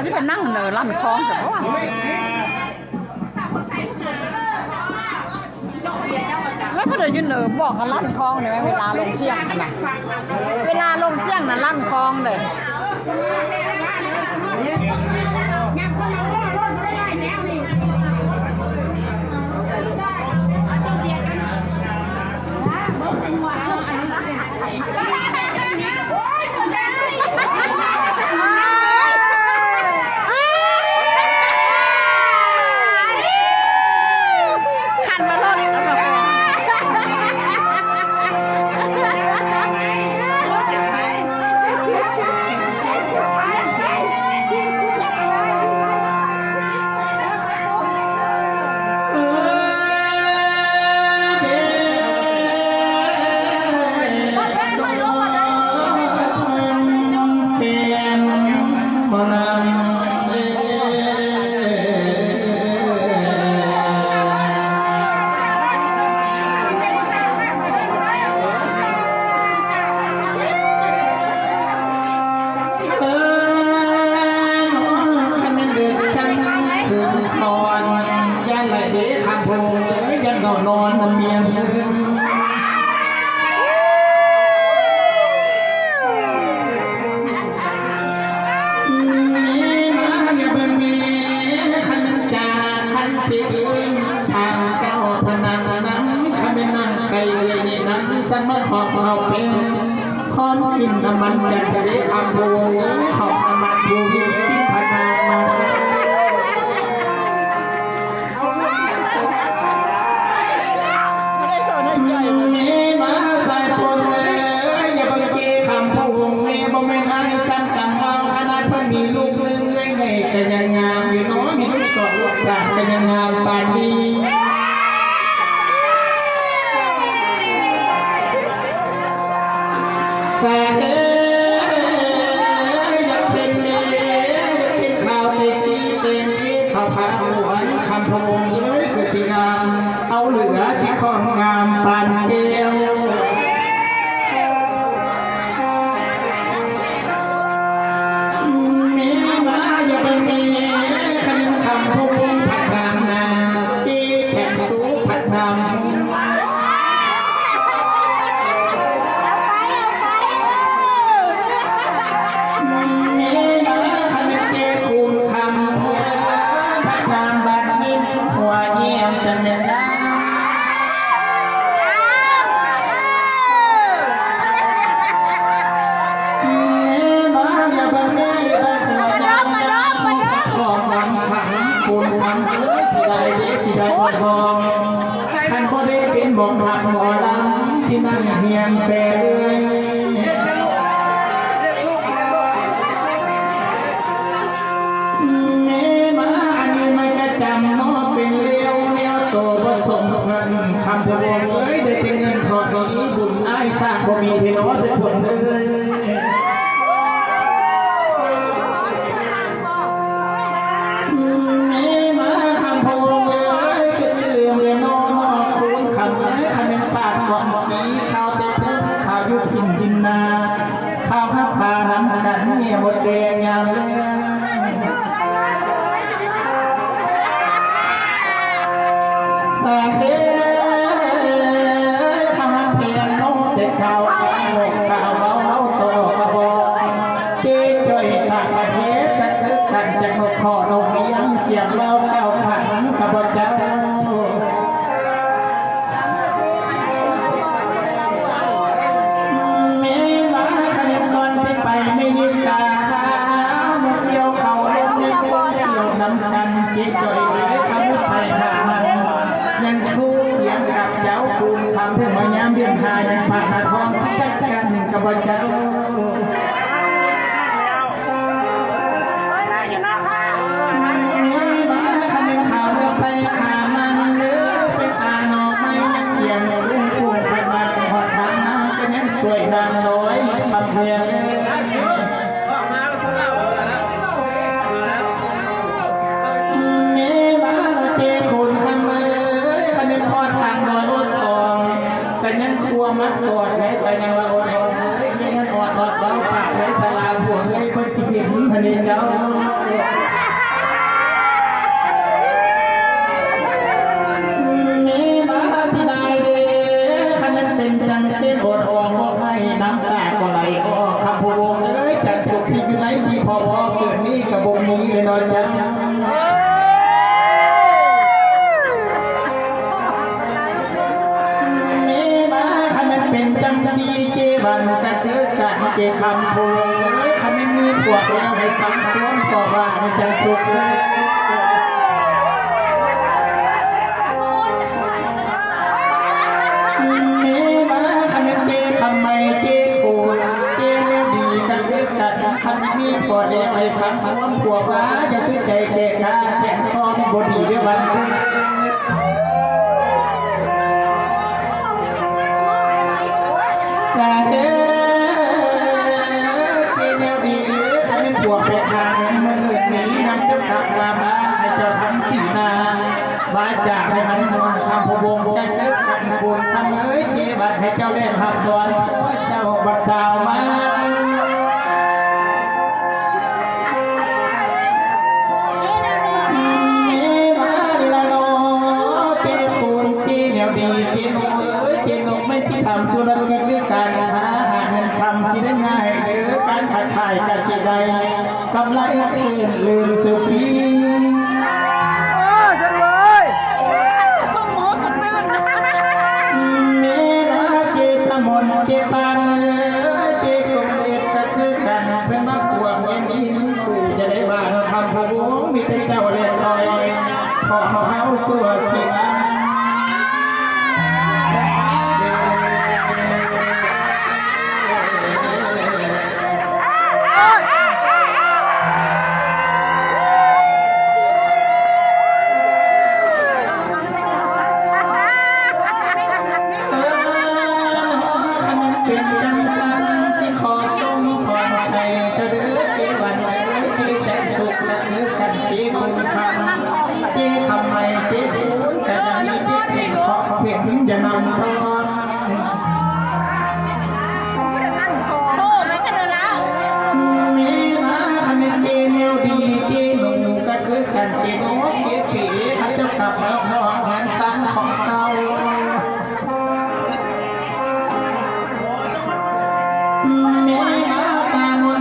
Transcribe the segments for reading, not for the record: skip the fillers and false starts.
ที่เป็นนั่งเนอลั่นคลองแต่ว่าไม่พอเดินยืนเนอบอกกันลั่นคลองเลยเวลาลงเที่ยงนะเวลาลงเที่ยงนะลั่นคลองเลยนอนมันเมียนฉันมาขอเอาเป็นขอกินน้ำมันจากทะเลอัมโบขอน้ำมันบูกินพนามานี่มาใส่ปนเลยอย่าบังเกคำพวงเมย์บ่แม่นให้ตั้งต่ำเอาขนาดเพิ่นมีลูกเลื่อนเลื่อนไงกันยังงามอยู่น้อยมีลูกสองลูกสามกันยังงามปานนี้แต่เฮ้ยอยากเป็นเลี้ยอยากเป็นข่าวเต็มที่เต็มที่ข่าวพาหวนคำพงษ์ยังไม่เกิดที่งามเอาเหลือที่ของงามปานเดียวมีมาอย่าไปมีคันคำพงษ์ผัดนามนาที่แข่งสู้ผัดนามท่านก็ได้เป็นบอกหักหมอลำที่นั่งเฮียนแปรเมมาอันนี้ไม่กระจำนอเป็นเลี้ยวเลี้ยวโตผสมพันคำพูดเอ้ยได้เป็นเงินขอตัวนี้บุญอ้ายชาก็มีที่น้อจะผลเลยข้าวผัดปลาน้ำกันเนี่ยหมดแดงยามเลยสาเกข้าวเพียนโน้เด็กข้าวข้าวเอาโตกระบอกเจ๊จ่อยตากระเทศตะทึกกันจากนกขอดอกยังเสียงเล่าข้าวขันกระบอกเจ้าไม่ยืนตาขาวมุกเดียวเขาเล่นในพวกเดียวน้ำกันเจ๊จ่อยเลยคำไปหามันยังคู่เพียงกับเจ้าคุณคำเพื่อมายามเดือนหายังผ่านทองจัดกันกับเจ้า เมว่าเตคุณทำเลยคะแนนทอดทางน้อยอดทองกันยังครัวมัดกอดไว้กันยังว่าอดทองเลยยังอดเบาปากไว้สลาหัวไว้เพิ่นสิเห็นพนินเนาะเส้นอดออกบอกให้น้ำตาก็ไหลออกคำพูดเอ้ยจันสุขที่อยู่ไหนที่พอเกิดนี้กับบงนี้เลยนอนจังนี่มาคันมันเป็นจังสีเจวันก็คือการเจคำพูดเอ้ยคันไม่มีพวกแล้วให้ฟังร้องก็ว่ามันจังสุขเลยทำไมเจ๊โกรธเจ๊เลี้ยดีกันเลิกกันทำมีปอดแดงไปพังพังผัวฟ้าจะช่วยใจแก่กาแก่ทองบดีเดียววันจะเด้อเจ๊เลี้ยดีทำเป็นผัวแปดทางมันเลือดหนีนำเจ้าขับมาบ้านให้เจ้าทำสีนาบ้านจากให้มันนอนคำพวงจะเลิกกันบุญทำเอ้ยเจ๊บัดให้เจ้าได้หับดอนเจ้าบัดดาวมาที่ทำธุรกิจด้วยการหาเงินทำที่ได้ง่ายหรือการขายขายการที่ใดกำไรเกินลืมสุฟีฉันเลยต้องหมอกับตื่นเมนาเจตมนเจปันเจกงเดชก็คือกันเป็นมะกวงเย็นนี้กูจะได้บ้านทำพะวงมีแต่เจ้าเล่นลอยขอเขาสัวเสียจะนำทองโอ้ไม่กันเลยนะมีมาคันเกเนวดีเกหนุ่มก็คือขันเกโนเกปีให้เจ้ากลับมาพองงานสร้างของเขามีมาตามวัน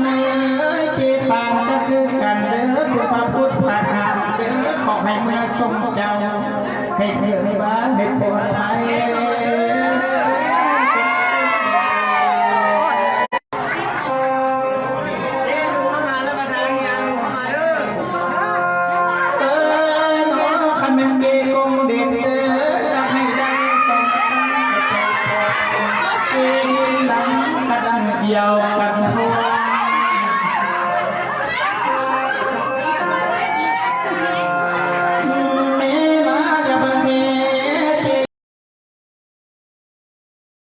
เลยเจปานก็คือกันเด้อคือพระพุทธพระธรรมเด้อขอให้เมื่อทรงเจ้าให้เกิดบ้านให้ปลอดภัยเดียว